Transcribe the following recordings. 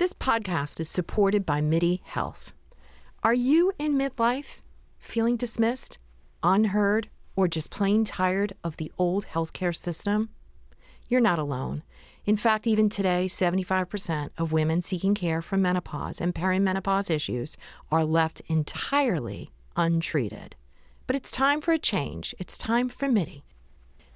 This podcast is supported by MIDI Health. Are you in midlife, feeling dismissed, unheard, or just plain tired of the old healthcare system? You're not alone. In fact, even today, 75% of women seeking care for menopause and perimenopause issues are left entirely untreated. But it's time for a change. It's time for MIDI.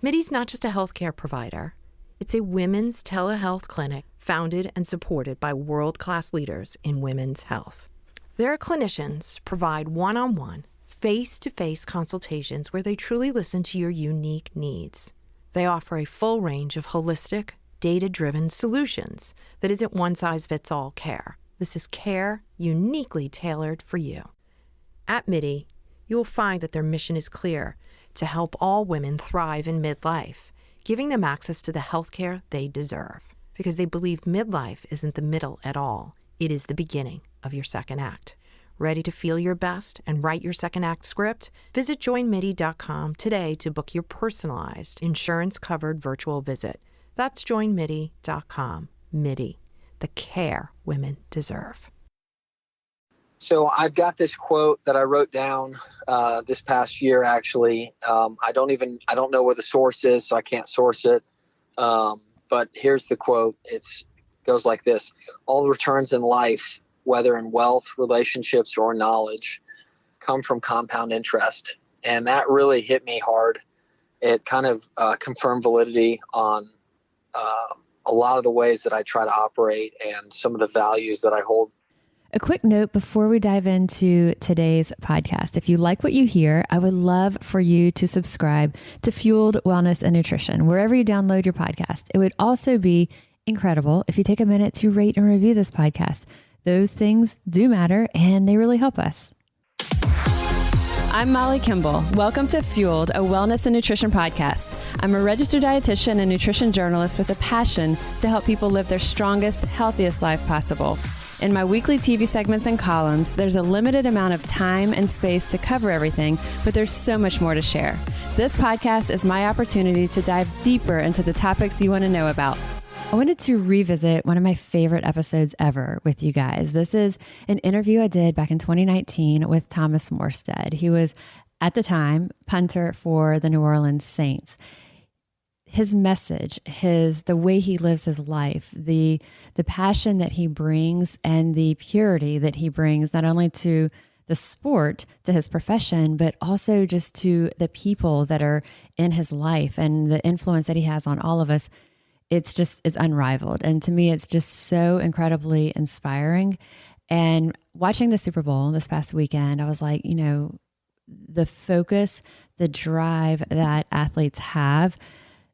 MIDI's not just a healthcare provider. It's a women's telehealth clinic founded and supported by world-class leaders in women's health. Their clinicians provide one-on-one, face-to-face consultations where they truly listen to your unique needs. They offer a full range of holistic, data-driven solutions that isn't one-size-fits-all care. This is care uniquely tailored for you. At MIDI, you will find that their mission is clear: to help all women thrive in midlife, giving them access to the healthcare they deserve. Because they believe midlife isn't the middle at all. It is the beginning of your second act. Ready to feel your best and write your second act script? Visit joinmidi.com today to book your personalized, insurance-covered virtual visit. That's joinmidi.com. MIDI, the care women deserve. So I've got this quote that I wrote down this past year, actually. I don't know where the source is, so I can't source it. But here's the quote. It goes like this: all the returns in life, whether in wealth, relationships, or knowledge, come from compound interest. And that really hit me hard. It kind of confirmed validity on a lot of the ways that I try to operate and some of the values that I hold. A quick note before we dive into today's podcast. If you like what you hear, I would love for you to subscribe to Fueled Wellness and Nutrition, wherever you download your podcast. It would also be incredible if you take a minute to rate and review this podcast. Those things do matter, and they really help us. I'm Molly Kimball. Welcome to Fueled, a wellness and nutrition podcast. I'm a registered dietitian and nutrition journalist with a passion to help people live their strongest, healthiest life possible. In my weekly TV segments and columns, there's a limited amount of time and space to cover everything, but there's so much more to share. This podcast is my opportunity to dive deeper into the topics you want to know about. I wanted to revisit one of my favorite episodes ever with you guys. This is an interview I did back in 2019 with Thomas Morstead. He was, at the time, punter for the New Orleans Saints. His message, the way he lives his life, the passion that he brings and the purity that he brings, not only to the sport, to his profession, but also just to the people that are in his life and the influence that he has on all of us. It's unrivaled. And to me, it's just so incredibly inspiring. And watching the Super Bowl this past weekend, I was like, the focus, the drive that athletes have,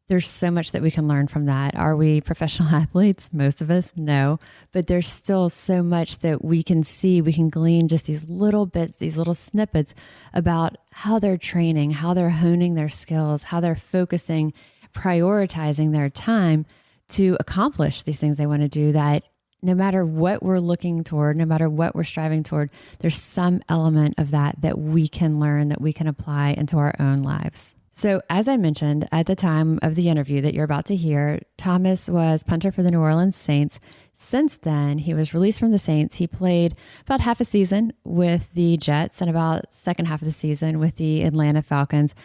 there's so much that we can learn from that. Are we professional athletes? Most of us, no. But there's still so much that we can see, we can glean just these little bits, these little snippets about how they're training, how they're honing their skills, how they're focusing, prioritizing their time to accomplish these things they want to do, that no matter what we're looking toward, no matter what we're striving toward, there's some element of that we can learn, that we can apply into our own lives. So as I mentioned at the time of the interview that you're about to hear, Thomas was punter for the New Orleans Saints. Since then, he was released from the Saints. He played about half a season with the Jets and about second half of the season with the Atlanta Falcons.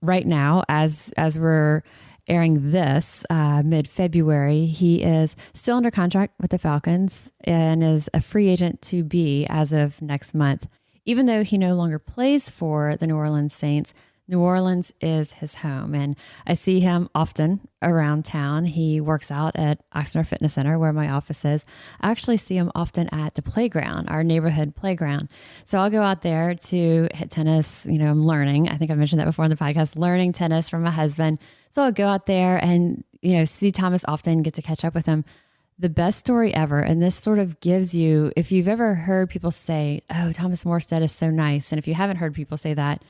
Right now, as we're airing this mid-February, he is still under contract with the Falcons and is a free agent to be as of next month. Even though he no longer plays for the New Orleans Saints, New Orleans is his home, and I see him often around town. He works out at Oxnard Fitness Center, where my office is. I actually see him often at the playground, our neighborhood playground. So I'll go out there to hit tennis. I'm learning. I think I mentioned that before in the podcast, learning tennis from my husband. So I'll go out there and, see Thomas often, get to catch up with him. The best story ever, and this sort of gives you, if you've ever heard people say, oh, Thomas Morstead is so nice, and if you haven't heard people say that,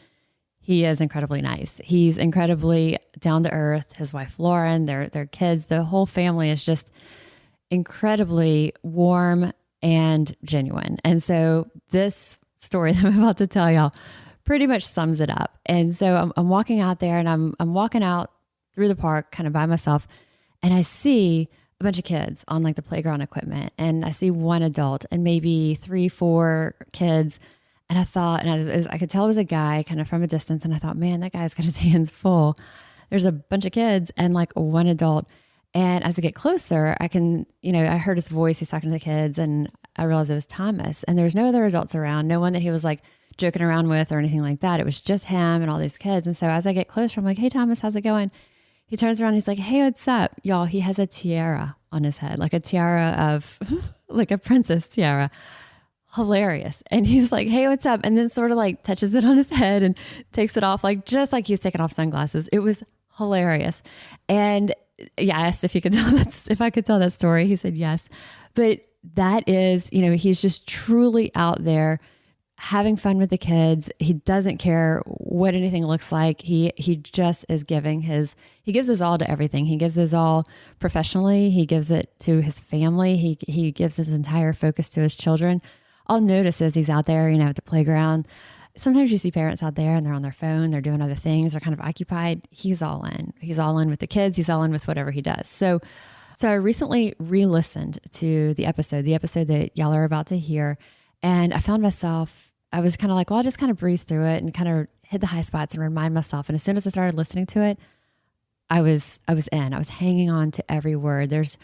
he is incredibly nice. He's incredibly down to earth. His wife, Lauren, their kids, the whole family is just incredibly warm and genuine. And so this story that I'm about to tell y'all pretty much sums it up. And so I'm walking out there, and I'm walking out through the park kind of by myself, and I see a bunch of kids on like the playground equipment, and I see one adult and maybe 3, 4 kids. And I thought, and I could tell it was a guy kind of from a distance. And I thought, man, that guy's got his hands full. There's a bunch of kids and like one adult. And as I get closer, I can, I heard his voice. He's talking to the kids, and I realized it was Thomas. And there was no other adults around, no one that he was like joking around with or anything like that. It was just him and all these kids. And so as I get closer, I'm like, hey, Thomas, how's it going? He turns around, he's like, hey, what's up? Y'all, he has a tiara on his head, like a tiara of, like a princess tiara. Hilarious. And he's like, hey, what's up? And then sort of like touches it on his head and takes it off, like just like he's taking off sunglasses. It was hilarious. And yeah, I asked if I could tell that story. He said yes. But that is, he's just truly out there having fun with the kids. He doesn't care what anything looks like. He just is he gives his all to everything. He gives his all professionally. He gives it to his family. He gives his entire focus to his children. I'll notice as he's out there, at the playground, sometimes you see parents out there and they're on their phone, they're doing other things, they're kind of occupied. He's all in. He's all in with the kids. He's all in with whatever he does. So I recently re-listened to the episode that y'all are about to hear. And I found myself, I was kind of like, well, I'll just kind of breeze through it and kind of hit the high spots and remind myself. And as soon as I started listening to it, I was hanging on to every word. There's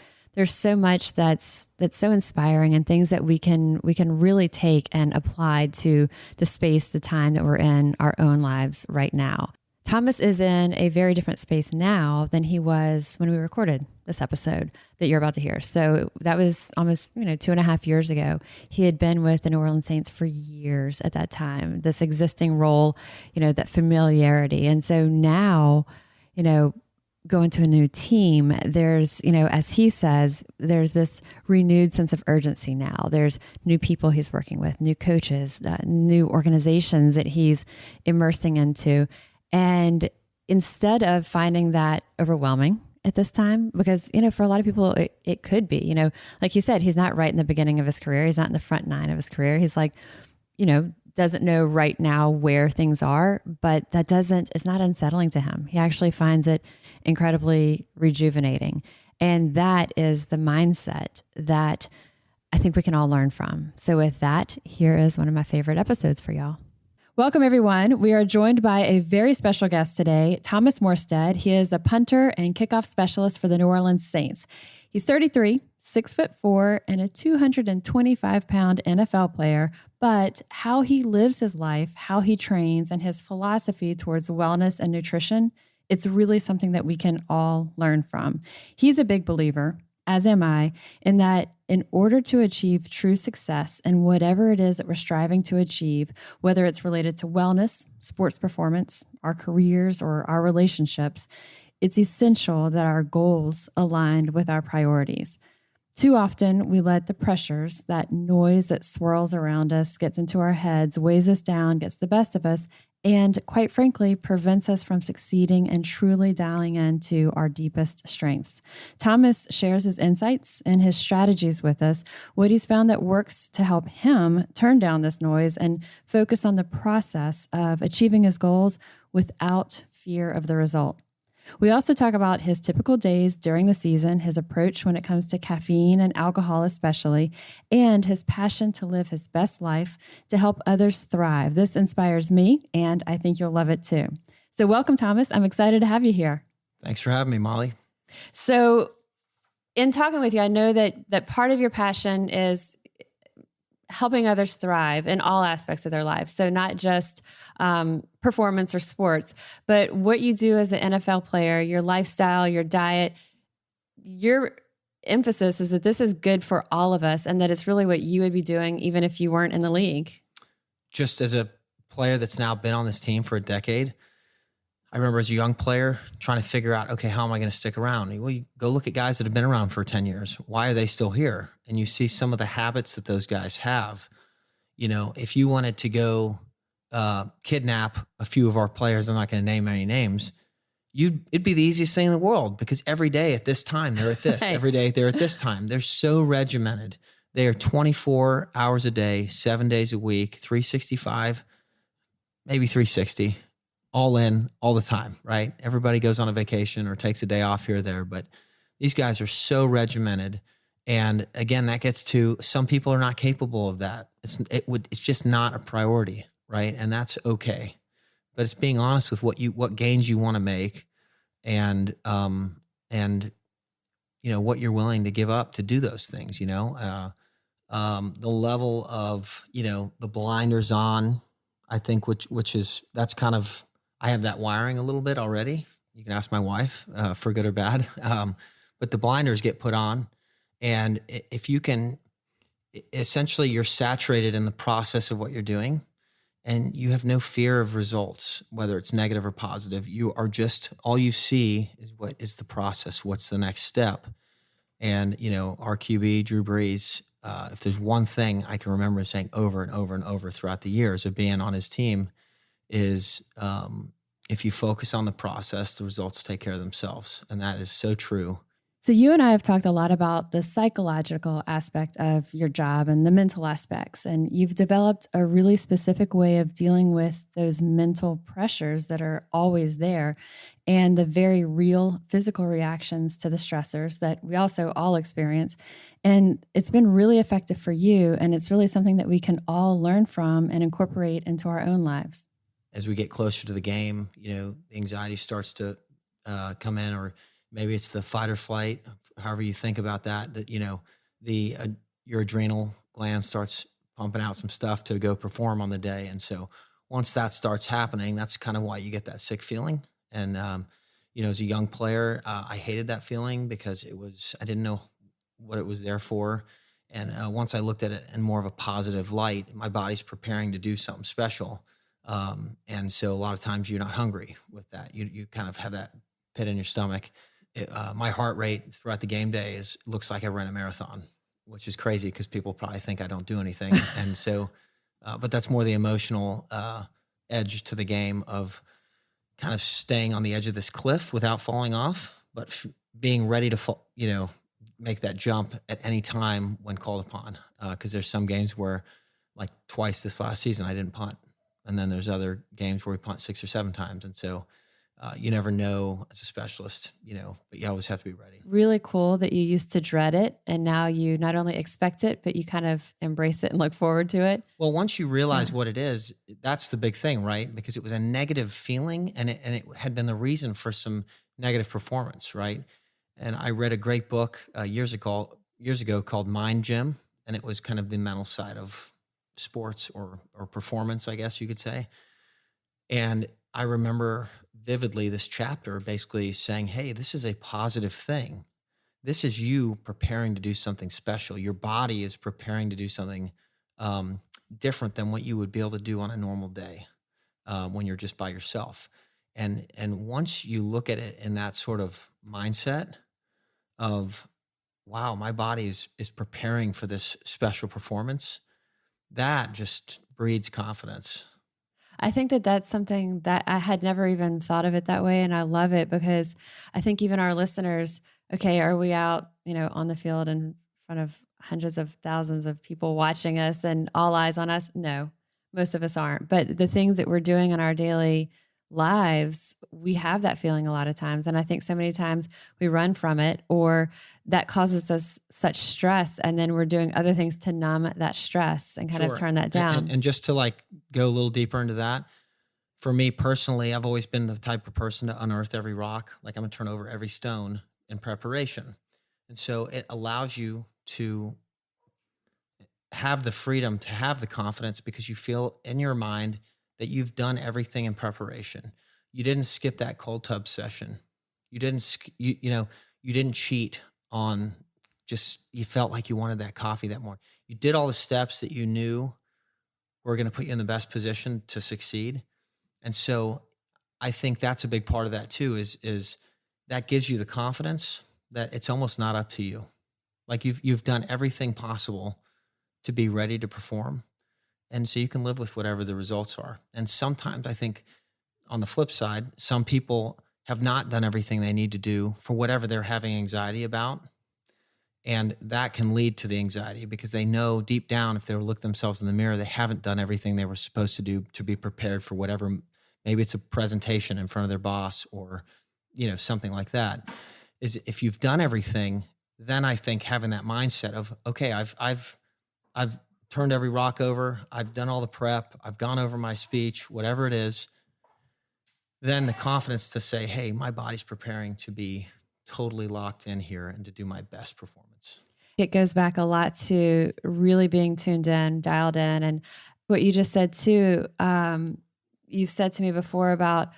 so much that's so inspiring, and things that we can really take and apply to the space, the time that we're in our own lives right now. Thomas is in a very different space now than he was when we recorded this episode that you're about to hear. So that was almost, 2.5 years ago. He had been with the New Orleans Saints for years at that time, this existing role, that familiarity. And so now, going to a new team, there's, as he says, there's this renewed sense of urgency now. There's new people he's working with, new coaches, new organizations that he's immersing into. And instead of finding that overwhelming at this time, because, for a lot of people, it could be, like you said, he's not right in the beginning of his career. He's not in the front 9 of his career. He's like, doesn't know right now where things are, but it's not unsettling to him. He actually finds it incredibly rejuvenating. And that is the mindset that I think we can all learn from. So with that, here is one of my favorite episodes for y'all. Welcome, everyone. We are joined by a very special guest today, Thomas Morstead. He is a punter and kickoff specialist for the New Orleans Saints. He's 33, 6'4", and a 225-pound NFL player. But how he lives his life, how he trains, and his philosophy towards wellness and nutrition, it's really something that we can all learn from. He's a big believer, as am I, in that in order to achieve true success in whatever it is that we're striving to achieve, whether it's related to wellness, sports performance, our careers, or our relationships, it's essential that our goals aligned with our priorities. Too often, we let the pressures, that noise that swirls around us, gets into our heads, weighs us down, gets the best of us, and quite frankly, prevents us from succeeding and truly dialing into our deepest strengths. Thomas shares his insights and his strategies with us, what he's found that works to help him turn down this noise and focus on the process of achieving his goals without fear of the result. We also talk about his typical days during the season, his approach when it comes to caffeine and alcohol especially, and his passion to live his best life to help others thrive. This inspires me, and I think you'll love it too. So welcome, Thomas. I'm excited to have you here. Thanks for having me, Molly. So in talking with you, I know that part of your passion is helping others thrive in all aspects of their lives. So not just performance or sports, but what you do as an NFL player, your lifestyle, your diet, your emphasis is that this is good for all of us and that it's really what you would be doing even if you weren't in the league. Just as a player that's now been on this team for a decade, I remember as a young player trying to figure out, okay, how am I going to stick around? Well, you go look at guys that have been around for 10 years. Why are they still here? And you see some of the habits that those guys have. If you wanted to go kidnap a few of our players, I'm not going to name any names, it'd be the easiest thing in the world because every day at this time, they're at this. Right. Every day they're at this time. They're so regimented. They are 24 hours a day, 7 days a week, 365, maybe 360. All in all the time, right? Everybody goes on a vacation or takes a day off here or there, but These guys are so regimented. And again, that gets to some people are not capable of that. It's just not a priority, right? And that's okay. But it's being honest with what gains you want to make, and what you're willing to give up to do those things. The level of the blinders on, I think, which is that's kind of, I have that wiring a little bit already. You can ask my wife for good or bad, but the blinders get put on, and if you can, essentially, you're saturated in the process of what you're doing. And you have no fear of results, whether it's negative or positive. You are just, all you see is what is the process, what's the next step. And, our QB, Drew Brees, if there's one thing I can remember saying over and over and over throughout the years of being on his team is if you focus on the process, the results take care of themselves. And that is so true. So you and I have talked a lot about the psychological aspect of your job and the mental aspects, and you've developed a really specific way of dealing with those mental pressures that are always there and the very real physical reactions to the stressors that we also all experience. And it's been really effective for you, and it's really something that we can all learn from and incorporate into our own lives. As we get closer to the game, the anxiety starts to come in, or maybe it's the fight or flight, however you think about that, your adrenal gland starts pumping out some stuff to go perform on the day. And so once that starts happening, that's kind of why you get that sick feeling. And, as a young player, I hated that feeling because I didn't know what it was there for. And once I looked at it in more of a positive light, my body's preparing to do something special. And so a lot of times you're not hungry with that. You kind of have that pit in your stomach. My heart rate throughout the game day looks like I ran a marathon, which is crazy because people probably think I don't do anything. And so, but that's more the emotional edge to the game of kind of staying on the edge of this cliff without falling off, but being ready to make that jump at any time when called upon. Because there's some games where, like twice this last season, I didn't punt. And then there's other games where we punt 6 or 7 times. And so you never know as a specialist, but you always have to be ready. Really cool that you used to dread it, and now you not only expect it, but you kind of embrace it and look forward to it. Well, once you realize what it is, that's the big thing, right? Because it was a negative feeling, and it had been the reason for some negative performance, right? And I read a great book years ago called Mind Gym, and it was kind of the mental side of sports or performance, I guess you could say. And I remember vividly this chapter basically saying, hey, this is a positive thing. This is you preparing to do something special. Your body is preparing to do something different than what you would be able to do on a normal day when you're just by yourself. And once you look at it in that sort of mindset of, wow, my body is preparing for this special performance, that just breeds confidence. I think that that's something that I had never even thought of it that way. And I love it because I think even our listeners, okay, are we out, on the field in front of hundreds of thousands of people watching us and all eyes on us? No, most of us aren't. But the things that we're doing in our daily lives, we have that feeling a lot of times. And I think so many times we run from it, or that causes us such stress. And then we're doing other things to numb that stress and kind of turn that down. And just to go a little deeper into that, for me personally, I've always been the type of person to unearth every rock. Like I'm going to turn over every stone in preparation. And so it allows you to have the freedom to have the confidence because you feel in your mind that you've done everything in preparation. You didn't skip that cold tub session. You didn't, you didn't cheat on you felt like you wanted that coffee that morning. You did all the steps that you knew were going to put you in the best position to succeed. And so I think that's a big part of that too, is that gives you the confidence that it's almost not up to you. Like you've done everything possible to be ready to perform. And so you can live with whatever the results are. And sometimes I think on the flip side, some people have not done everything they need to do for whatever they're having anxiety about. And that can lead to the anxiety because they know deep down, if they look themselves in the mirror, they haven't done everything they were supposed to do to be prepared for whatever, maybe it's a presentation in front of their boss or, something like that. is if you've done everything, then I think having that mindset of, okay, I've turned every rock over. I've done all the prep. I've gone over my speech, whatever it is. Then the confidence to say, hey, my body's preparing to be totally locked in here and to do my best performance. It goes back a lot to really being tuned in, dialed in. And what you just said too, you've said to me before about,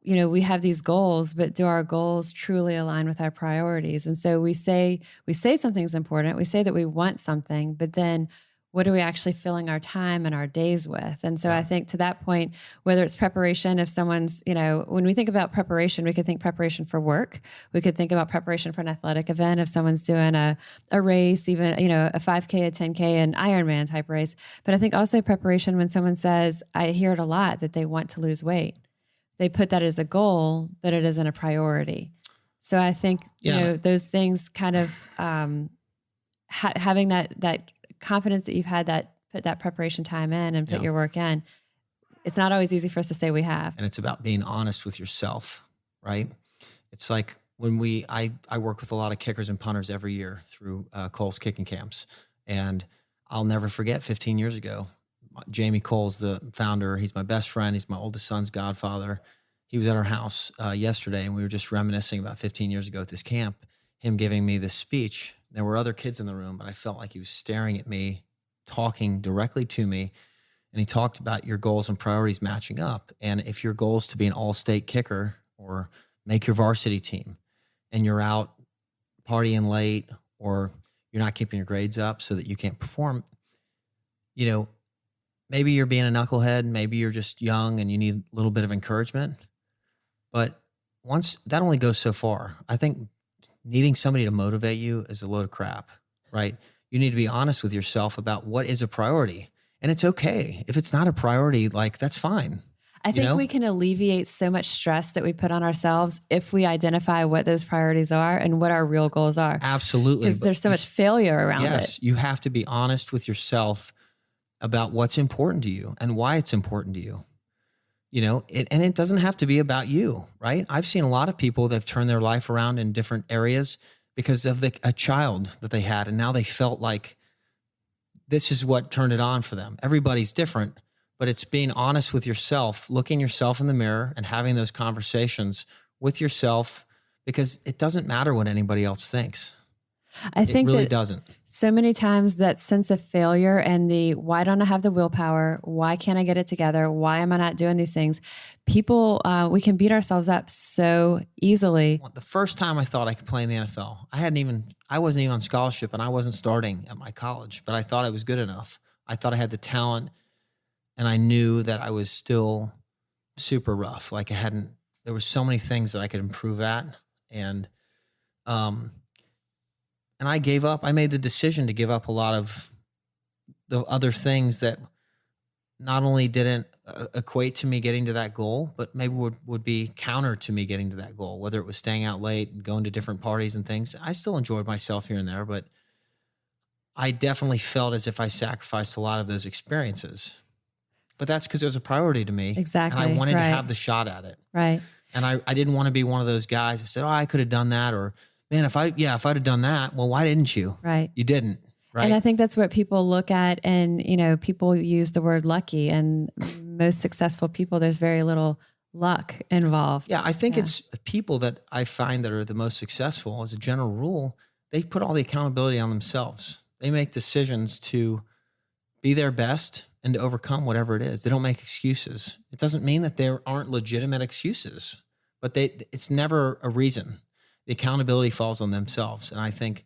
we have these goals, but do our goals truly align with our priorities? And so we say something's important. We say that we want something, but then what are we actually filling our time and our days with? And so I think to that point, whether it's preparation, if someone's, when we think about preparation, we could think preparation for work. We could think about preparation for an athletic event. If someone's doing a race, even, a 5K, a 10K, an Ironman type race. But I think also preparation when someone says, I hear it a lot, that they want to lose weight. They put that as a goal, but it isn't a priority. So I think, those things kind of having that confidence that you've had that put that preparation time in and put your work in. It's not always easy for us to say we have. And it's about being honest with yourself, right? It's like when I work with a lot of kickers and punters every year through Cole's kicking camps. And I'll never forget 15 years ago, Jamie Cole's the founder. He's my best friend. He's my oldest son's godfather. He was at our house yesterday, and we were just reminiscing about 15 years ago at this camp, him giving me this speech. There were other kids in the room, but I felt like he was staring at me, talking directly to me. And he talked about your goals and priorities matching up. And if your goal is to be an all-state kicker or make your varsity team, and you're out partying late or you're not keeping your grades up so that you can't perform, maybe you're being a knucklehead, maybe you're just young and you need a little bit of encouragement. But once that only goes so far. I think needing somebody to motivate you is a load of crap, right? You need to be honest with yourself about what is a priority. And it's okay. If it's not a priority, that's fine. I think we can alleviate so much stress that we put on ourselves if we identify what those priorities are and what our real goals are. Absolutely. Because there's so much failure around it. Yes, you have to be honest with yourself about what's important to you and why it's important to you. And it doesn't have to be about you, right? I've seen a lot of people that have turned their life around in different areas because of a child that they had, and now they felt like this is what turned it on for them. Everybody's different, but it's being honest with yourself, looking yourself in the mirror and having those conversations with yourself, because it doesn't matter what anybody else thinks. I think it really that doesn't. So many times that sense of failure and the why don't I have the willpower? Why can't I get it together? Why am I not doing these things? People, we can beat ourselves up so easily. The first time I thought I could play in the NFL, I wasn't even on scholarship and I wasn't starting at my college, but I thought I was good enough. I thought I had the talent, and I knew that I was still super rough. There were so many things that I could improve at. And I gave up. I made the decision to give up a lot of the other things that not only didn't equate to me getting to that goal, but maybe would be counter to me getting to that goal, whether it was staying out late and going to different parties and things. I still enjoyed myself here and there, but I definitely felt as if I sacrificed a lot of those experiences. But that's because it was a priority to me. Exactly. And I wanted to have the shot at it. Right. And I didn't want to be one of those guys that said, I could have done that, or man, if I'd have done that, well, why didn't you? Right. You didn't. Right. And I think that's what people look at, and people use the word lucky, and most successful people, there's very little luck involved. Yeah, I think it's people that I find that are the most successful, as a general rule, they put all the accountability on themselves. They make decisions to be their best and to overcome whatever it is. They don't make excuses. It doesn't mean that there aren't legitimate excuses, but it's never a reason. The accountability falls on themselves. And I think,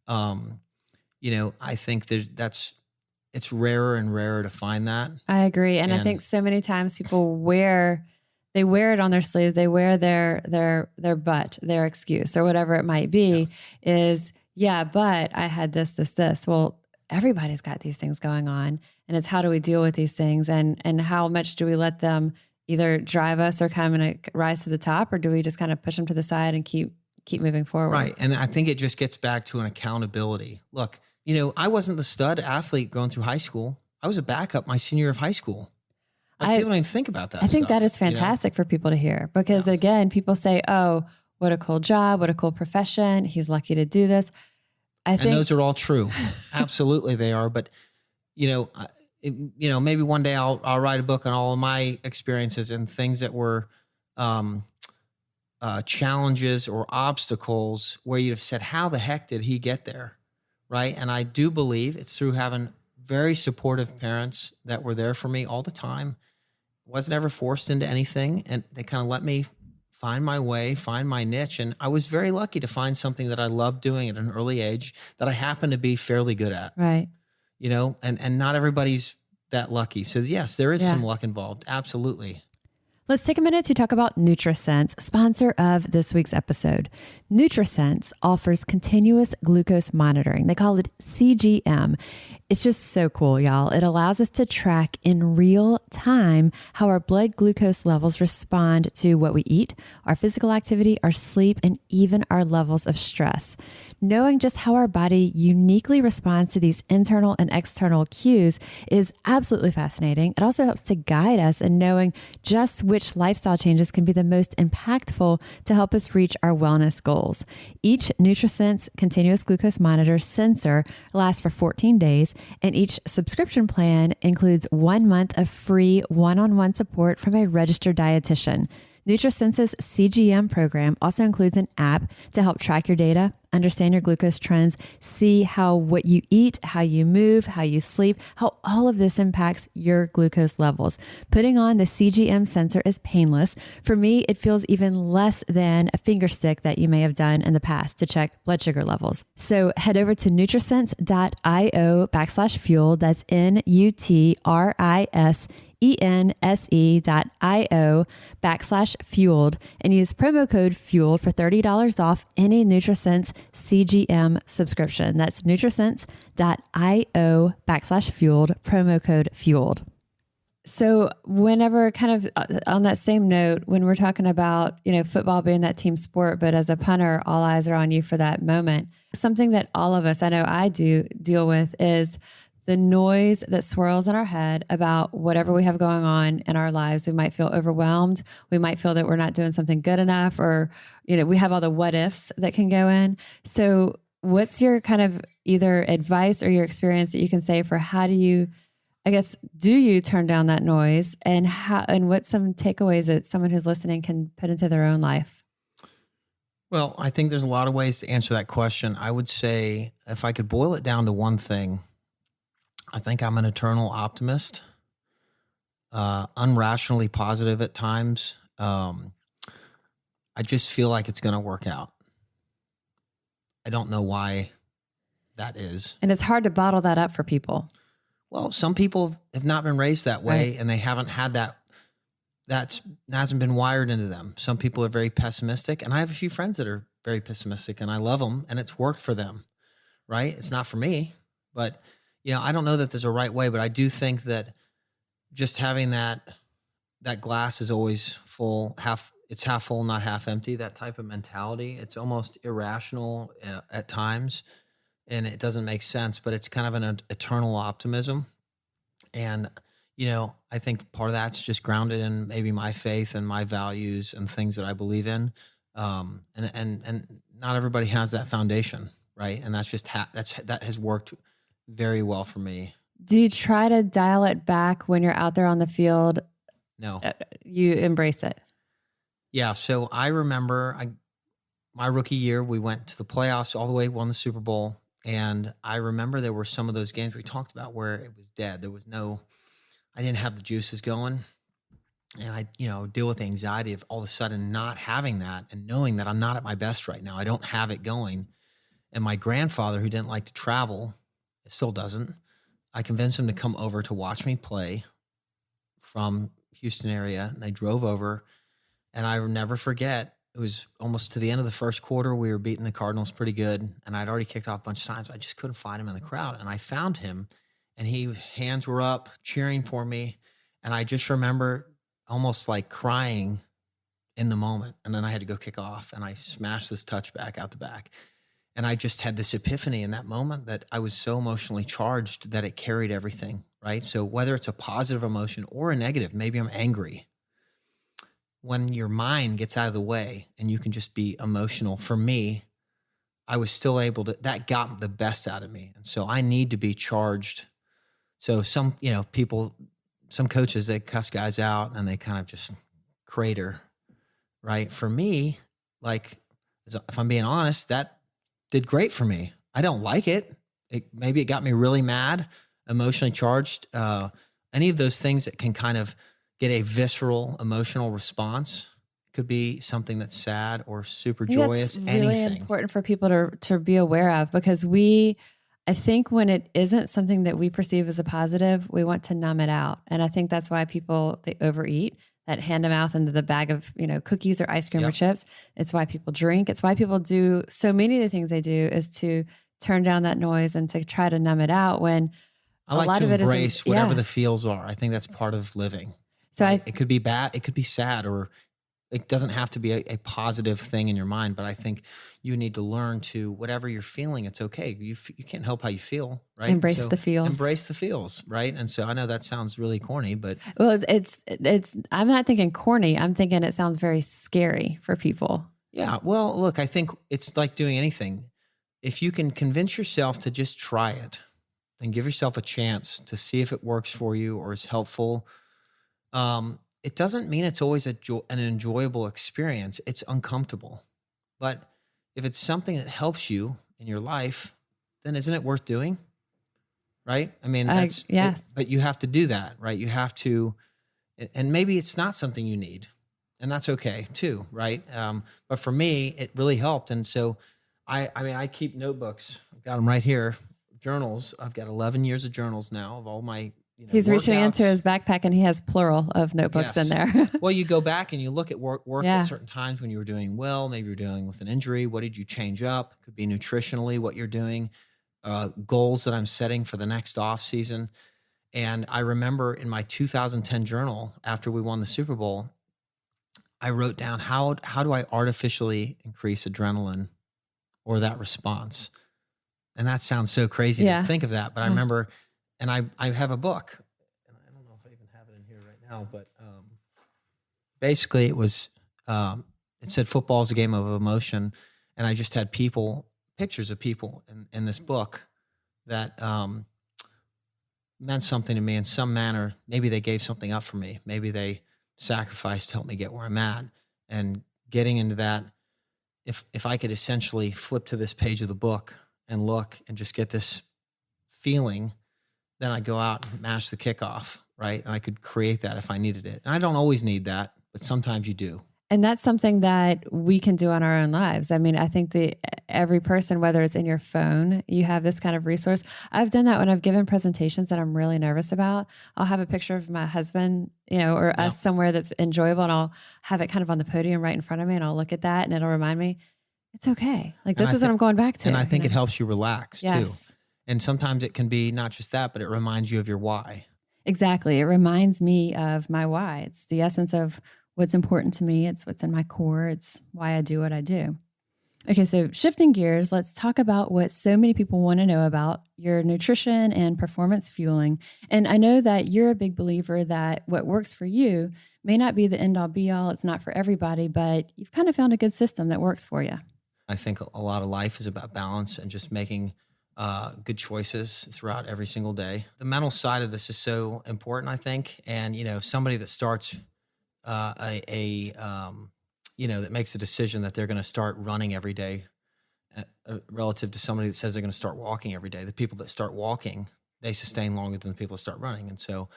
I think it's rarer and rarer to find that. I agree. And I think so many times people wear it on their sleeve. They wear their butt, their excuse or whatever it might be is, but I had this. Well, everybody's got these things going on, and it's how do we deal with these things, and how much do we let them either drive us or kind of rise to the top, or do we just kind of push them to the side and keep moving forward? Right. And I think it just gets back to an accountability. Look, I wasn't the stud athlete going through high school. I was a backup my senior year of high school. People don't even think about that. I think that is fantastic for people to hear, because again, people say, oh, what a cool job, what a cool profession. He's lucky to do this. I think and those are all true. Absolutely, they are. But maybe one day I'll write a book on all of my experiences and things that were challenges or obstacles where you'd have said, "How the heck did he get there?" Right? And I do believe it's through having very supportive parents that were there for me all the time. Wasn't ever forced into anything, and they kind of let me find my way, find my niche. And I was very lucky to find something that I loved doing at an early age that I happened to be fairly good at. Right. And not everybody's that lucky. So yes, there is some luck involved. Absolutely. Let's take a minute to talk about NutriSense, sponsor of this week's episode. NutriSense offers continuous glucose monitoring. They call it CGM. It's just so cool, y'all. It allows us to track in real time how our blood glucose levels respond to what we eat, our physical activity, our sleep, and even our levels of stress. Knowing just how our body uniquely responds to these internal and external cues is absolutely fascinating. It also helps to guide us in knowing just which lifestyle changes can be the most impactful to help us reach our wellness goals. Each NutriSense continuous glucose monitor sensor lasts for 14 days, and each subscription plan includes 1 month of free one-on-one support from a registered dietitian. NutriSense's CGM program also includes an app to help track your data, understand your glucose trends, see how what you eat, how you move, how you sleep, how all of this impacts your glucose levels. Putting on the CGM sensor is painless. For me, it feels even less than a finger stick that you may have done in the past to check blood sugar levels. So head over to nutrisense.io/fueled. That's NutriSense.io/fueled and use promo code FUELED for $30 off any NutriSense CGM subscription. That's nutrisense.io/fueled, promo code FUELED. So whenever kind of on that same note, when we're talking about, football being that team sport, but as a punter, all eyes are on you for that moment. Something that all of us, I know I do deal with, is the noise that swirls in our head about whatever we have going on in our lives. We might feel overwhelmed. We might feel that we're not doing something good enough, or, we have all the what ifs that can go in. So what's your kind of either advice or your experience that you can say for how do you turn down that noise, and what's some takeaways that someone who's listening can put into their own life? Well, I think there's a lot of ways to answer that question. I would say if I could boil it down to one thing, I think I'm an eternal optimist, unrationally positive at times. I just feel like it's going to work out. I don't know why that is. And it's hard to bottle that up for people. Well, some people have not been raised that way, right, and they haven't had that. That hasn't been wired into them. Some people are very pessimistic, and I have a few friends that are very pessimistic, and I love them, and it's worked for them, right? It's not for me, but I don't know that there's a right way, but I do think that just having that glass is always full, it's half full, not half empty, that type of mentality. It's almost irrational at times, and it doesn't make sense, but it's kind of an eternal optimism. And, I think part of that's just grounded in maybe my faith and my values and things that I believe in. And not everybody has that foundation, right? And that's just, that has worked very well for me. Do you try to dial it back when you're out there on the field? No. You embrace it? Yeah. So I remember my rookie year, we went to the playoffs all the way, won the Super Bowl. And I remember there were some of those games we talked about where it was dead. I didn't have the juices going. And I, deal with the anxiety of all of a sudden not having that and knowing that I'm not at my best right now. I don't have it going. And my grandfather, who didn't like to travel, still doesn't, I convinced him to come over to watch me play from Houston area. And they drove over, and I will never forget, it was almost to the end of the first quarter. We were beating the Cardinals pretty good, and I'd already kicked off a bunch of times. I just couldn't find him in the crowd, and I found him, and hands were up cheering for me. And I just remember almost like crying in the moment. And then I had to go kick off, and I smashed this touchback out the back. And I just had this epiphany in that moment that I was so emotionally charged that it carried everything, right? So whether it's a positive emotion or a negative, maybe I'm angry. when your mind gets out of the way and you can just be emotional, for me, I was still able to, that got the best out of me. And so I need to be charged. So some, people, some coaches, they cuss guys out and they kind of just crater, right? For me, like, if I'm being honest, that did great for me. I don't like it. Maybe it got me really mad, emotionally charged. Any of those things that can kind of get a visceral emotional response. Could be something that's sad or super joyous. That's really anything. important for people to be aware of, because I think when it isn't something that we perceive as a positive, we want to numb it out. And I think that's why they overeat, that hand to mouth into the bag of, cookies or ice cream or chips. It's why people drink. It's why people do so many of the things they do is to turn down that noise and to try to numb it out, when I like a lot to of it embrace is whatever the feels are. I think that's part of living. So right? It could be bad. It could be sad, or it doesn't have to be a positive thing in your mind, but I think you need to learn to, whatever you're feeling, it's okay. You can't help how you feel, right? Embrace the feels. Embrace the feels, right? And so I know that sounds really corny, but well, it's I'm not thinking corny. I'm thinking it sounds very scary for people. Yeah. Well, look, I think it's like doing anything. If you can convince yourself to just try it and give yourself a chance to see if it works for you or is helpful, it doesn't mean it's always an enjoyable experience. It's uncomfortable. But if it's something that helps you in your life, then isn't it worth doing? Right? I mean, yes. But you have to do that, right? You have to, and maybe it's not something you need, and that's okay too, right? But for me, it really helped. And so I keep notebooks. I've got them right here, journals. I've got 11 years of journals now of all my, he's workouts. reaching into his backpack and he has plural of notebooks in there. Well, you go back and you look at work at certain times when you were doing well, maybe you're dealing with an injury. What did you change up? Could be nutritionally what you're doing, goals that I'm setting for the next off season. And I remember in my 2010 journal, after we won the Super Bowl, I wrote down, how do I artificially increase adrenaline or that response? And that sounds so crazy to think of that. But I remember, and I have a book, and I don't know if I even have it in here right now, but basically it was, it said football is a game of emotion. And I just had pictures of people in this book that meant something to me in some manner. Maybe they gave something up for me. Maybe they sacrificed to help me get where I'm at. And getting into that, if I could essentially flip to this page of the book and look and just get this feeling, then I'd go out and mash the kickoff, right? And I could create that if I needed it. And I don't always need that, but sometimes you do. And that's something that we can do in our own lives. I mean, I think every person, whether it's in your phone, you have this kind of resource. I've done that when I've given presentations that I'm really nervous about. I'll have a picture of my husband, or us somewhere that's enjoyable, and I'll have it kind of on the podium right in front of me, and I'll look at that and it'll remind me, it's okay. Like, this is what I'm going back to. And I think it helps you relax too. Yes. And sometimes it can be not just that, but it reminds you of your why. Exactly. It reminds me of my why. It's the essence of what's important to me. It's what's in my core. It's why I do what I do. Okay, so shifting gears, let's talk about what so many people want to know about your nutrition and performance fueling. And I know that you're a big believer that what works for you may not be the end all be all. It's not for everybody, but you've kind of found a good system that works for you. I think a lot of life is about balance and just making good choices throughout every single day. The mental side of this is so important, I think. And, somebody that starts that makes a decision that they're going to start running every day relative to somebody that says they're going to start walking every day. The people that start walking, they sustain longer than the people that start running. And so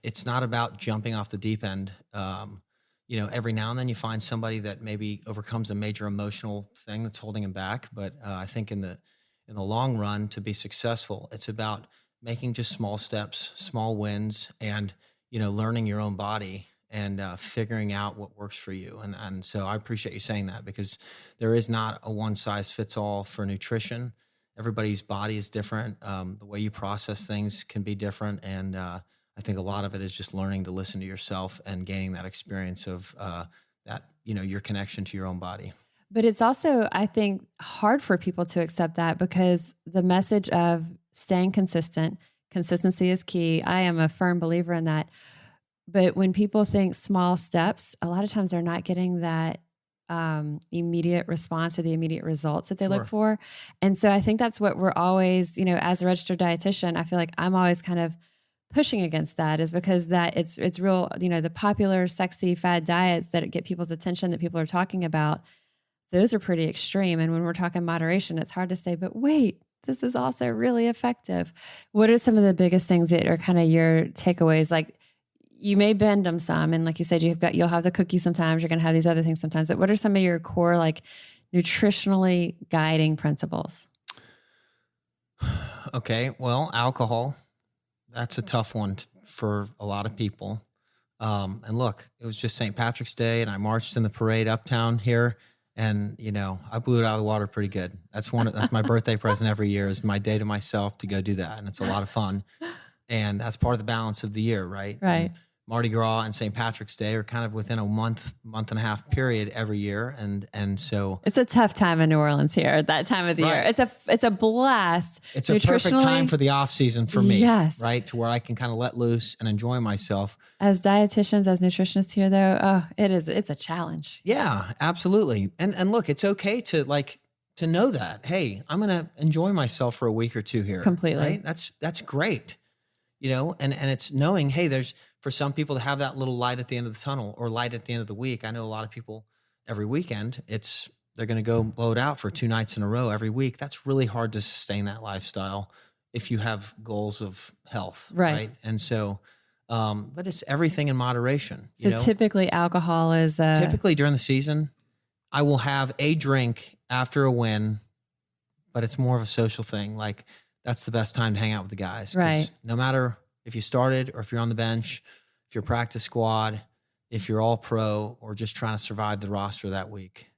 it's not about jumping off the deep end. Every now and then you find somebody that maybe overcomes a major emotional thing that's holding them back. But I think in the long run, to be successful, it's about making just small steps, small wins, and, learning your own body and figuring out what works for you. And so I appreciate you saying that, because there is not a one size fits all for nutrition. Everybody's body is different. The way you process things can be different. And I think a lot of it is just learning to listen to yourself and gaining that experience of that, your connection to your own body. But it's also, I think, hard for people to accept that, because the message of staying consistent, consistency is key. I am a firm believer in that. But when people think small steps, a lot of times they're not getting that immediate response or the immediate results that they look for. And so I think that's what we're always, as a registered dietitian, I feel like I'm always kind of pushing against that, is because that it's real, the popular sexy fad diets that get people's attention that people are talking about, those are pretty extreme. And when we're talking moderation, it's hard to say, but wait, this is also really effective. What are some of the biggest things that are kind of your takeaways? Like, you may bend them some, and like you said, you'll have the cookie sometimes. You're going to have these other things sometimes. But what are some of your core, like, nutritionally guiding principles? Okay, well, alcohol, that's a tough one for a lot of people. And look, it was just St. Patrick's Day, and I marched in the parade uptown here, and I blew it out of the water pretty good. That's my birthday present every year, is my day to myself to go do that, and it's a lot of fun. And that's part of the balance of the year, right? Right. And Mardi Gras and St. Patrick's Day are kind of within a month and a half period every year, and so it's a tough time in New Orleans here at that time of the year. It's a blast. It's a perfect time for the off season for me, yes, right? To where I can kind of let loose and enjoy myself. As dietitians, as nutritionists here, though, it's a challenge. Yeah, absolutely. And look, it's okay to know that, hey, I'm gonna enjoy myself for a week or two here. Completely. Right? That's great. And it's knowing, hey, there's, for some people to have that little light at the end of the tunnel or light at the end of the week. I know a lot of people every weekend, they're going to go blow it out for 2 nights in a row every week. That's really hard to sustain that lifestyle if you have goals of health. Right. And so, but it's everything in moderation. So typically alcohol is typically during the season, I will have a drink after a win, but it's more of a social thing. Like, that's the best time to hang out with the guys. Right. No matter if you started or if you're on the bench, if you're practice squad, if you're all pro or just trying to survive the roster that week,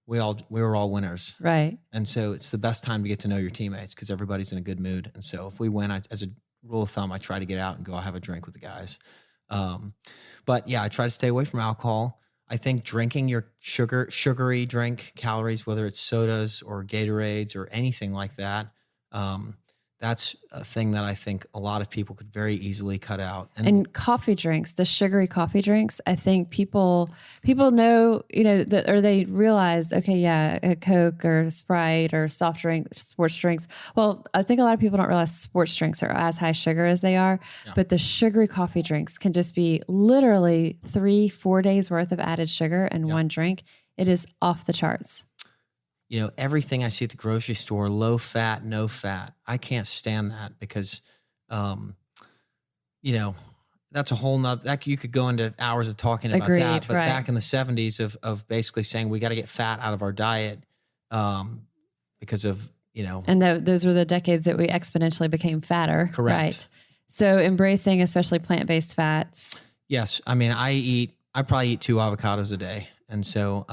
we were all winners. Right. And so it's the best time to get to know your teammates because everybody's in a good mood. And so if we win, as a rule of thumb, I try to get out and go have a drink with the guys. But yeah, I try to stay away from alcohol. I think drinking your sugary drink calories, whether it's sodas or Gatorades or anything like that, that's a thing that I think a lot of people could very easily cut out. And coffee drinks, the sugary coffee drinks, I think people know, or they realize, okay, yeah, a Coke or Sprite or soft drink, sports drinks. Well, I think a lot of people don't realize sports drinks are as high sugar as they are, but the sugary coffee drinks can just be literally 3-4 days worth of added sugar in one drink. It is off the charts. Everything I see at the grocery store, low fat, no fat. I can't stand that because, that's a whole nother, that you could go into hours of talking about that. But back in the 70s of basically saying we got to get fat out of our diet because of, And those were the decades that we exponentially became fatter. Correct. Right. So embracing especially plant-based fats. Yes. I mean, I probably eat 2 avocados a day. And so,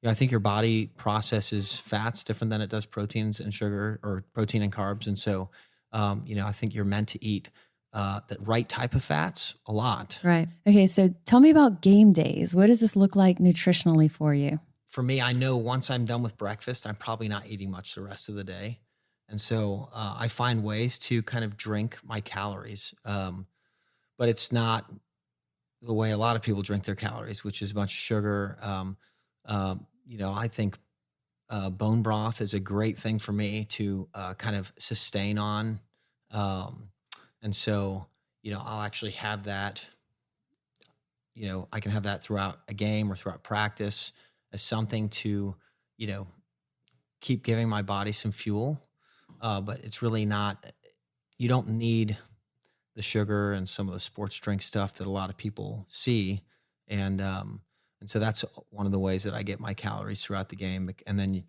I think your body processes fats different than it does proteins and sugar or protein and carbs. And so, I think you're meant to eat the right type of fats a lot. Right. Okay. So tell me about game days. What does this look like nutritionally for you? For me, I know once I'm done with breakfast, I'm probably not eating much the rest of the day. And so I find ways to kind of drink my calories. But it's not the way a lot of people drink their calories, which is a bunch of sugar. I think bone broth is a great thing for me to kind of sustain on. And so, I'll actually have that, I can have that throughout a game or throughout practice as something to, keep giving my body some fuel. But it's really not, you don't need the sugar and some of the sports drink stuff that a lot of people see. And so that's one of the ways that I get my calories throughout the game. And then,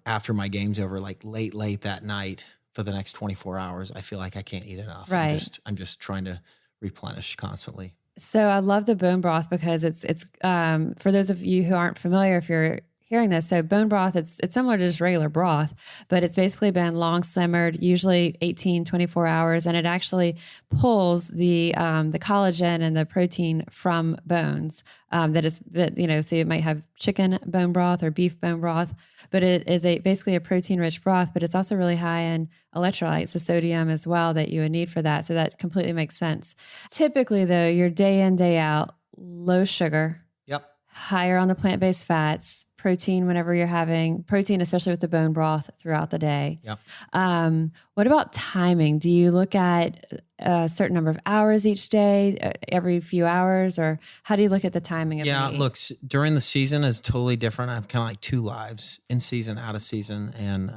after my game's over, like late that night for the next 24 hours, I feel like I can't eat enough. Right. I'm just trying to replenish constantly. So I love the bone broth because it's for those of you who aren't familiar, if you're hearing this. So bone broth, it's similar to just regular broth, but it's basically been long simmered, usually 18, 24 hours. And it actually pulls the collagen and the protein from bones so you might have chicken bone broth or beef bone broth, but it is basically a protein rich broth, but it's also really high in electrolytes, the sodium as well that you would need for that. So that completely makes sense. Typically though, you're day in, day out, low sugar, Yep. higher on the plant-based fats, protein whenever you're having protein, especially with the bone broth throughout the day. Yep. What about timing? Do you look at a certain number of hours each day, every few hours, or how do you look at the timing of Yeah, when you eat? look, during the season is totally different. I have kind of like two lives, in season, out of season. And,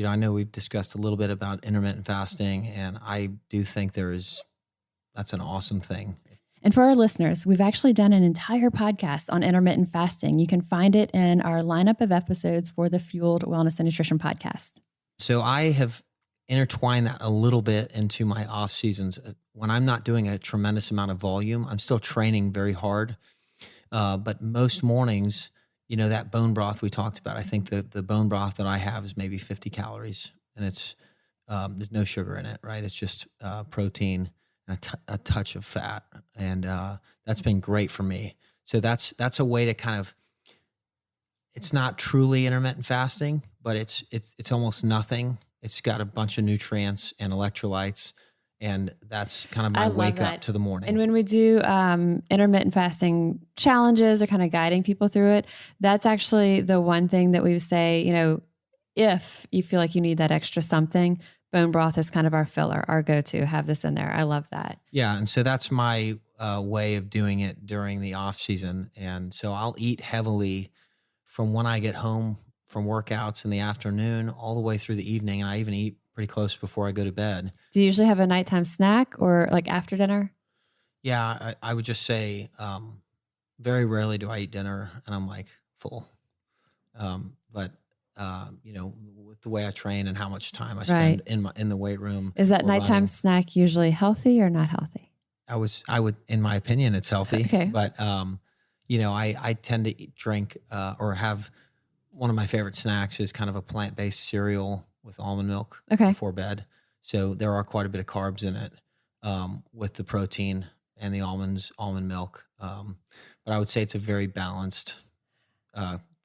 I know we've discussed a little bit about intermittent fasting, and I do think that's an awesome thing. And for our listeners, we've actually done an entire podcast on intermittent fasting. You can find it in our lineup of episodes for the Fueled Wellness and Nutrition podcast. So I have intertwined that a little bit into my off seasons. When I'm not doing a tremendous amount of volume, I'm still training very hard. But most mornings, that bone broth we talked about, I think the bone broth that I have is maybe 50 calories, and it's there's no sugar in it, right? It's just protein and a touch of fat, and that's been great for me. So that's a way to kind of, it's not truly intermittent fasting, but it's almost nothing. It's got a bunch of nutrients and electrolytes, and that's kind of my wake up to the morning. And when we do intermittent fasting challenges or kind of guiding people through it, that's actually the one thing that we would say, if you feel like you need that extra something, bone broth is kind of our filler, our go-to. Have this in there. I love that. Yeah, and so that's my way of doing it during the off season. And so I'll eat heavily from when I get home from workouts in the afternoon all the way through the evening, and I even eat pretty close before I go to bed. Do you usually have a nighttime snack or like after dinner? Yeah, I would just say very rarely do I eat dinner and I'm like full. But with the way I train and how much time I spend in the weight room. Is that nighttime running, snack usually healthy or not healthy? I would, in my opinion, it's healthy. Okay. But I tend to drink or have, one of my favorite snacks is kind of a plant-based cereal with almond milk before bed. So there are quite a bit of carbs in it with the protein and the almond milk. But I would say it's a very balanced,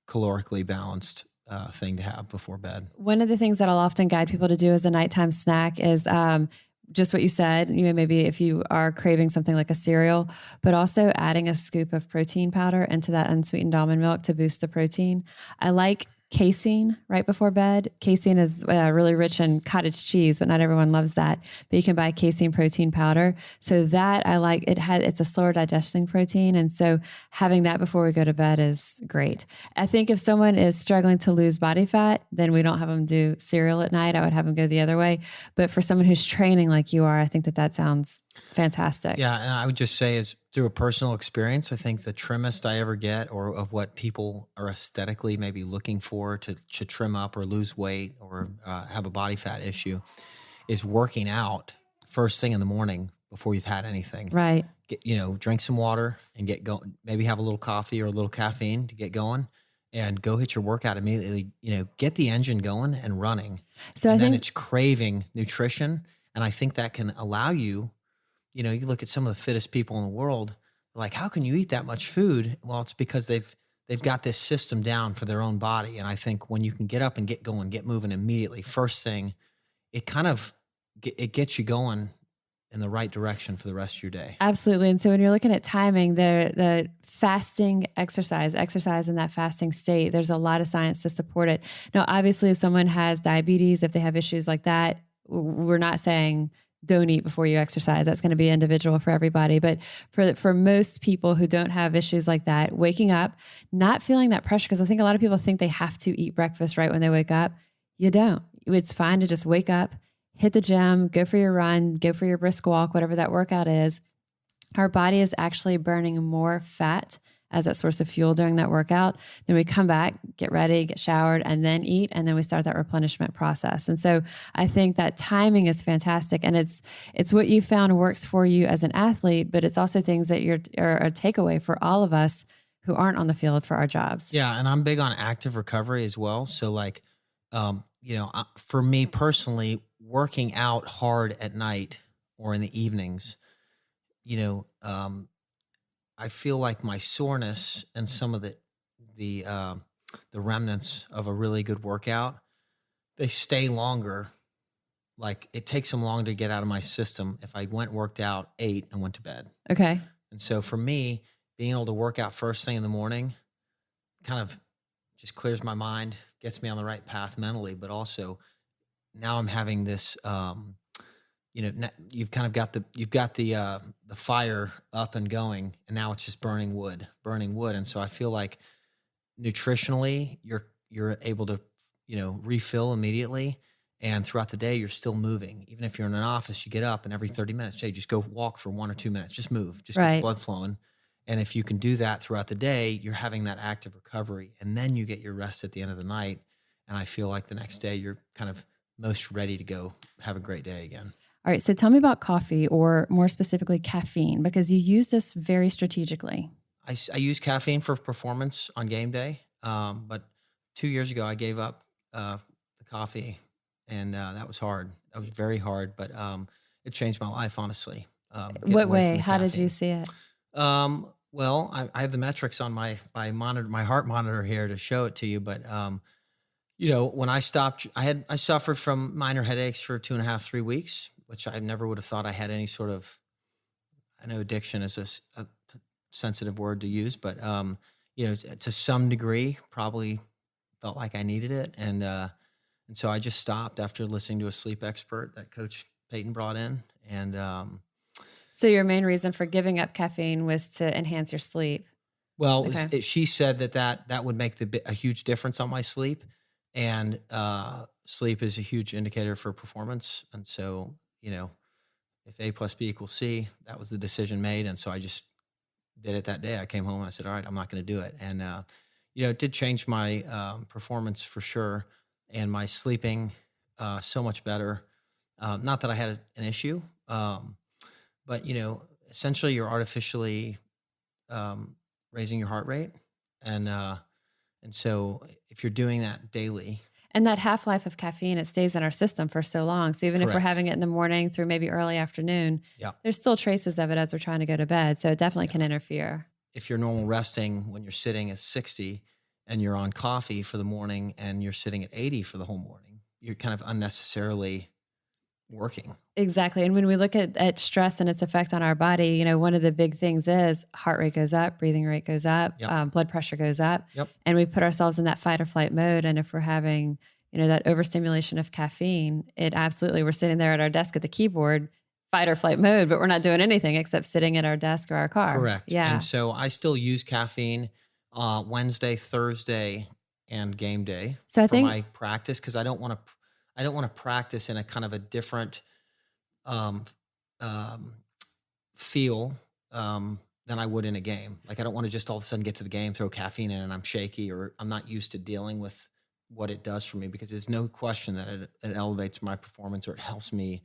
calorically balanced thing to have before bed. One of the things that I'll often guide people to do as a nighttime snack is just what you said, maybe if you are craving something like a cereal, but also adding a scoop of protein powder into that unsweetened almond milk to boost the protein. I like casein right before bed. Casein is really rich in cottage cheese, but not everyone loves that. But you can buy casein protein powder. So that I like. It's a slower digesting protein. And so having that before we go to bed is great. I think if someone is struggling to lose body fat, then we don't have them do cereal at night. I would have them go the other way. But for someone who's training like you are, I think that sounds fantastic. Yeah. And I would just say is through a personal experience, I think the trimmest I ever get, or of what people are aesthetically maybe looking for to trim up or lose weight or have a body fat issue, is working out first thing in the morning before you've had anything. Right. Drink some water and get going. Maybe have a little coffee or a little caffeine to get going, and go hit your workout immediately. Get the engine going and running. So then it's craving nutrition, and I think that can allow you. You look at some of the fittest people in the world, like, how can you eat that much food? Well, it's because they've got this system down for their own body. And I think when you can get up and get going, get moving immediately, first thing, it kind of, it gets you going in the right direction for the rest of your day. Absolutely. And so when you're looking at timing, the fasting exercise in that fasting state, there's a lot of science to support it. Now, obviously, if someone has diabetes, if they have issues like that, we're not saying don't eat before you exercise. That's going to be individual for everybody. But for most people who don't have issues like that, waking up, not feeling that pressure, because I think a lot of people think they have to eat breakfast right when they wake up. You don't. It's fine to just wake up, hit the gym, go for your run, go for your brisk walk, whatever that workout is. Our body is actually burning more fat as that source of fuel during that workout. Then we come back, get ready, get showered, and then eat, and then we start that replenishment process. And so I think that timing is fantastic, and it's what you found works for you as an athlete, but it's also things that are a takeaway for all of us who aren't on the field for our jobs. Yeah, and I'm big on active recovery as well. So like, for me personally, working out hard at night or in the evenings, you know, I feel like my soreness and some of the remnants of a really good workout, they stay longer. Like it takes them long to get out of my system if I worked out, ate, and went to bed. Okay. And so for me, being able to work out first thing in the morning kind of just clears my mind, gets me on the right path mentally, but also now I'm having this, you've kind of got the fire up and going, and now it's just burning wood. And so I feel like nutritionally you're able to, refill immediately. And throughout the day, you're still moving. Even if you're in an office, you get up and every 30 minutes, hey, just go walk for 1 or 2 minutes, just move, just get the blood flowing. And if you can do that throughout the day, you're having that active recovery, and then you get your rest at the end of the night. And I feel like the next day you're kind of most ready to go have a great day again. All right. So tell me about coffee, or more specifically caffeine, because you use this very strategically. I use caffeine for performance on game day. But 2 years ago, I gave up the coffee, and that was hard. That was very hard, but it changed my life, honestly. What way? How did you see it? Well, I have the metrics on my heart monitor here to show it to you. But when I stopped, I suffered from minor headaches for 2.5, 3 weeks, which I never would have thought I had any sort of. I know addiction is a sensitive word to use, but to some degree, probably felt like I needed it, and so I just stopped after listening to a sleep expert that Coach Peyton brought in, and. So your main reason for giving up caffeine was to enhance your sleep. Well, she said that would make a huge difference on my sleep, and sleep is a huge indicator for performance. And so, if A plus B equals C, that was the decision made. And so I just did it that day. I came home and I said, all right, I'm not going to do it. And, it did change my performance for sure, and my sleeping so much better. Not that I had an issue. But, essentially you're artificially raising your heart rate. And so if you're doing that daily. And that half-life of caffeine, it stays in our system for so long. So even if we're having it in the morning through maybe early afternoon, there's still traces of it as we're trying to go to bed. So it definitely can interfere. If your normal resting when you're sitting is 60 and you're on coffee for the morning and you're sitting at 80 for the whole morning, you're kind of unnecessarily working. Exactly. And when we look at stress and its effect on our body, one of the big things is heart rate goes up, breathing rate goes up, blood pressure goes up, and we put ourselves in that fight or flight mode. And if we're having, that overstimulation of caffeine, we're sitting there at our desk at the keyboard, fight or flight mode, but we're not doing anything except sitting at our desk or our car. Correct. Yeah. And so I still use caffeine Wednesday, Thursday, and game day for my practice, because I don't want to practice in a kind of a different feel than I would in a game. Like I don't want to just all of a sudden get to the game, throw caffeine in, and I'm shaky, or I'm not used to dealing with what it does for me, because there's no question that it elevates my performance, or it helps me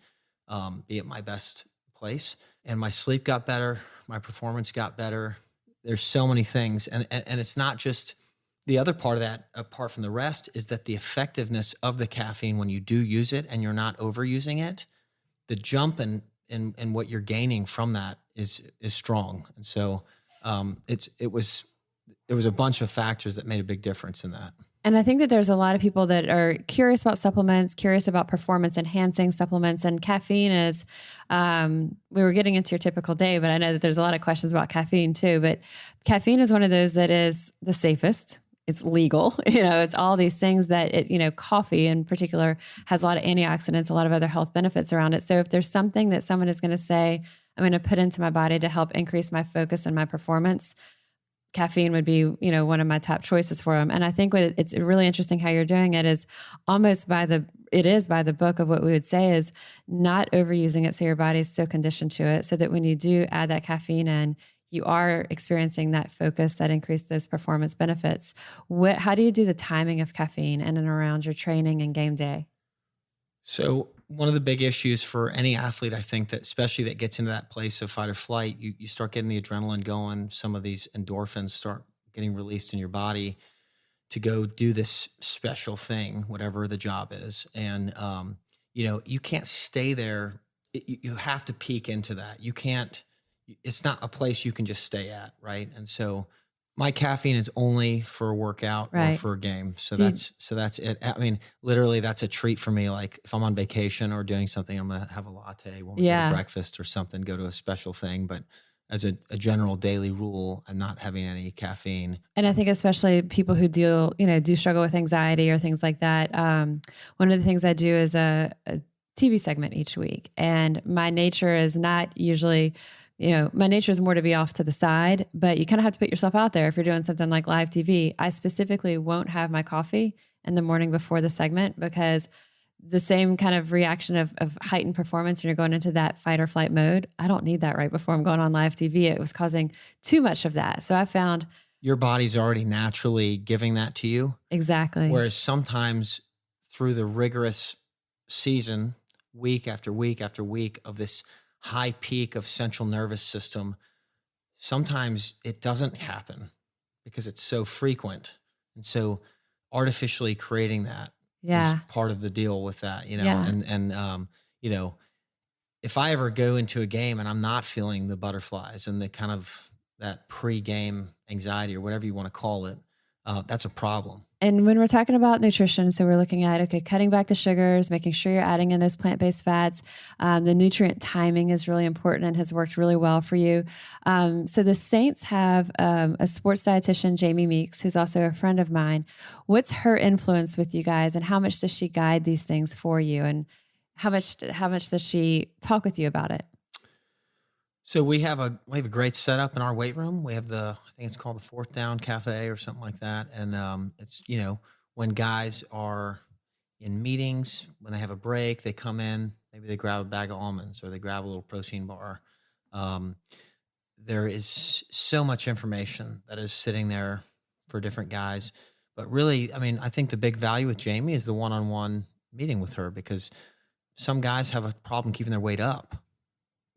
be at my best place. And my sleep got better. My performance got better. There's so many things. And it's not just the other part of that, apart from the rest, is that the effectiveness of the caffeine when you do use it and you're not overusing it, the jump in what you're gaining from that is strong. And so it was a bunch of factors that made a big difference in that. And I think that there's a lot of people that are curious about supplements, curious about performance enhancing supplements, and caffeine is, we were getting into your typical day, but I know that there's a lot of questions about caffeine too, but caffeine is one of those that is the safest. It's legal, it's all these things that coffee in particular has a lot of antioxidants, a lot of other health benefits around it. So if there's something that someone is going to say, I'm going to put into my body to help increase my focus and my performance, caffeine would be, one of my top choices for them. And I think it's really interesting how you're doing it is almost by the book of what we would say is not overusing it. So your body's so conditioned to it so that when you do add that caffeine in, you are experiencing that focus that increase those performance benefits. How do you do the timing of caffeine in and around your training and game day? So one of the big issues for any athlete, I think, that especially that gets into that place of fight or flight, you start getting the adrenaline going, some of these endorphins start getting released in your body to go do this special thing, whatever the job is. And, you can't stay there. You have to peek into that. You can't, it's not a place you can just stay at. Right. And so my caffeine is only for a workout or for a game. So that's it. I mean, literally that's a treat for me. Like if I'm on vacation or doing something, I'm going to have a latte when we go to breakfast or something, go to a special thing. But as a general daily rule, I'm not having any caffeine. And I think especially people who do struggle with anxiety or things like that. One of the things I do is a TV segment each week. And my nature is not usually, my nature is more to be off to the side, but you kind of have to put yourself out there if you're doing something like live TV. I specifically won't have my coffee in the morning before the segment because the same kind of reaction of heightened performance when you're going into that fight or flight mode. I don't need that right before I'm going on live TV. It was causing too much of that. So I found your body's already naturally giving that to you. Exactly. Whereas sometimes through the rigorous season, week after week after week of this high peak of central nervous system, sometimes it doesn't happen because it's so frequent. And so artificially creating that is part of the deal with that, and if I ever go into a game and I'm not feeling the butterflies and the kind of that pre-game anxiety or whatever you want to call it, that's a problem. And when we're talking about nutrition, so we're looking at, cutting back the sugars, making sure you're adding in those plant-based fats. The nutrient timing is really important and has worked really well for you. So the Saints have a sports dietitian, Jamie Meeks, who's also a friend of mine. What's her influence with you guys, and how much does she guide these things for you? And how much does she talk with you about it? So we have a great setup in our weight room. We have I think it's called the Fourth Down Cafe or something like that. And it's, when guys are in meetings, when they have a break, they come in, maybe they grab a bag of almonds or they grab a little protein bar. There is so much information that is sitting there for different guys. But really, I mean, I think the big value with Jamie is the one-on-one meeting with her, because some guys have a problem keeping their weight up.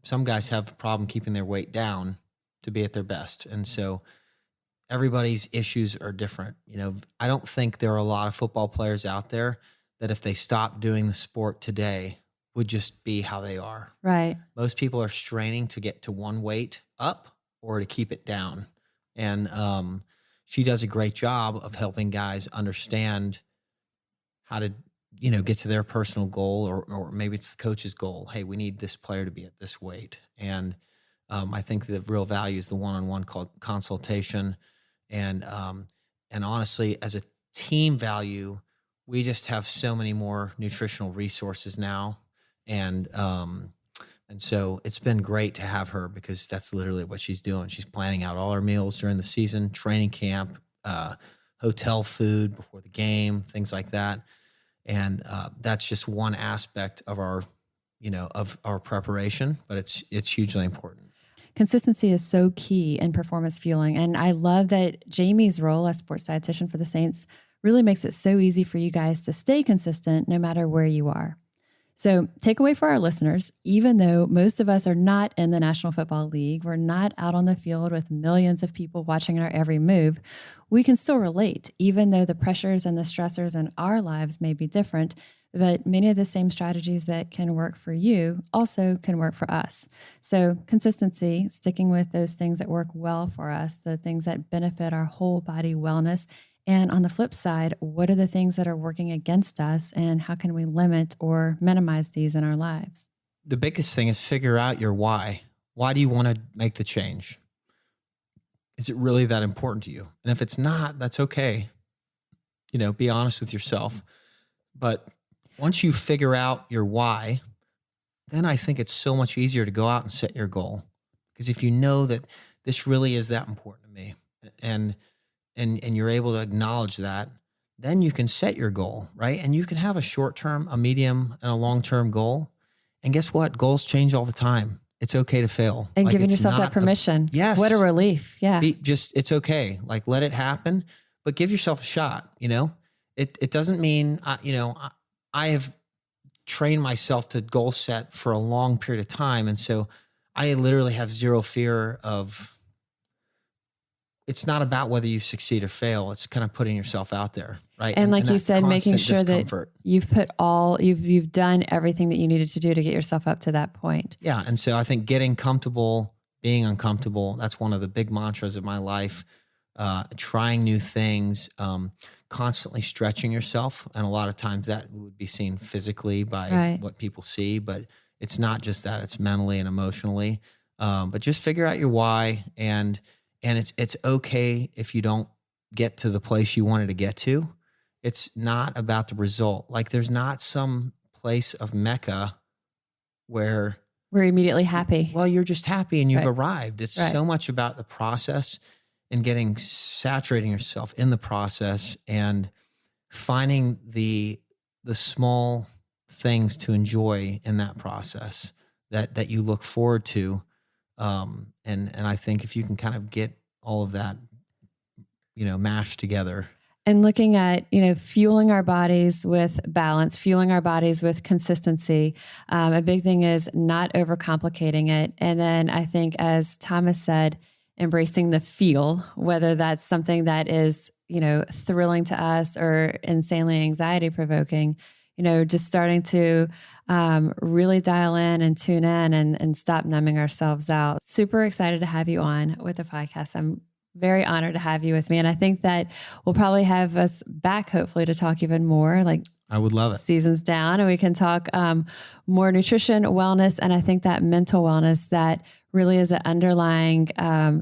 Some guys have a problem keeping their weight down to be at their best. And so everybody's issues are different. I don't think there are a lot of football players out there that if they stopped doing the sport today would just be how they are. Right. Most people are straining to get to one weight up or to keep it down. And she does a great job of helping guys understand how to get to their personal goal, or maybe it's the coach's goal. Hey, we need this player to be at this weight. And I think the real value is the one-on-one consultation. And honestly, as a team value, we just have so many more nutritional resources now. And so it's been great to have her, because that's literally what she's doing. She's planning out all our meals during the season, training camp, hotel food before the game, things like that. And that's just one aspect of our preparation, but it's hugely important. Consistency is so key in performance fueling. And I love that Jamie's role as sports dietitian for the Saints really makes it so easy for you guys to stay consistent no matter where you are. So takeaway for our listeners: even though most of us are not in the National Football League, we're not out on the field with millions of people watching our every move, we can still relate, even though the pressures and the stressors in our lives may be different. But many of the same strategies that can work for you also can work for us. So consistency, sticking with those things that work well for us, the things that benefit our whole body wellness. And on the flip side, what are the things that are working against us, and how can we limit or minimize these in our lives? The biggest thing is figure out your why. Why do you want to make the change? Is it really that important to you? And if it's not, that's okay. Be honest with yourself. But once you figure out your why, then I think it's so much easier to go out and set your goal. Because if you know that this really is that important to me, and you're able to acknowledge that, then you can set your goal, right? And you can have a short-term, a medium, and a long-term goal. And guess what? Goals change all the time. It's okay to fail. And giving yourself that permission. Yes. What a relief. Yeah. It's okay. Like, let it happen, but give yourself a shot. It doesn't mean, I have trained myself to goal set for a long period of time. And so I literally have zero fear of it's not about whether you succeed or fail. It's kind of putting yourself out there, right? And like you that said, making constant sure discomfort. that you've done everything that you needed to do to get yourself up to that point. Yeah. And so I think getting comfortable, being uncomfortable, that's one of the big mantras of my life. Trying new things, constantly stretching yourself. And a lot of times that would be seen physically by what people see, but it's not just that, it's mentally and emotionally. But just figure out your why, and it's okay if you don't get to the place you wanted to get to. It's not about the result. Like there's not some place of Mecca where we're immediately happy. Well, you're just happy and you've arrived. It's Right. so much about the process and saturating yourself in the process and finding the small things to enjoy in that process that you look forward to. And I think if you can kind of get all of that, mashed together. And looking at, fueling our bodies with balance, fueling our bodies with consistency. A big thing is not overcomplicating it. And then I think, as Thomas said, embracing the feel, whether that's something that is, thrilling to us or insanely anxiety provoking, just starting to really dial in and tune in and stop numbing ourselves out. Super excited to have you on with the podcast. I'm very honored to have you with me. And I think that we'll probably have us back, hopefully, to talk even more, like I would love it. Seasons down, and we can talk more nutrition, wellness, and I think that mental wellness that really is an underlying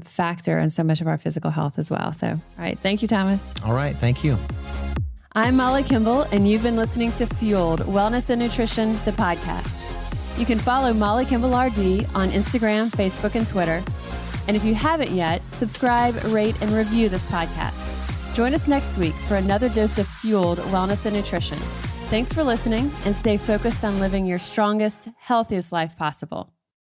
factor in so much of our physical health as well. So, all right. Thank you, Thomas. All right. Thank you. I'm Molly Kimball, and you've been listening to Fueled Wellness and Nutrition, the podcast. You can follow Molly Kimball RD on Instagram, Facebook, and Twitter. And if you haven't yet, subscribe, rate, and review this podcast. Join us next week for another dose of Fueled Wellness and Nutrition. Thanks for listening, and stay focused on living your strongest, healthiest life possible.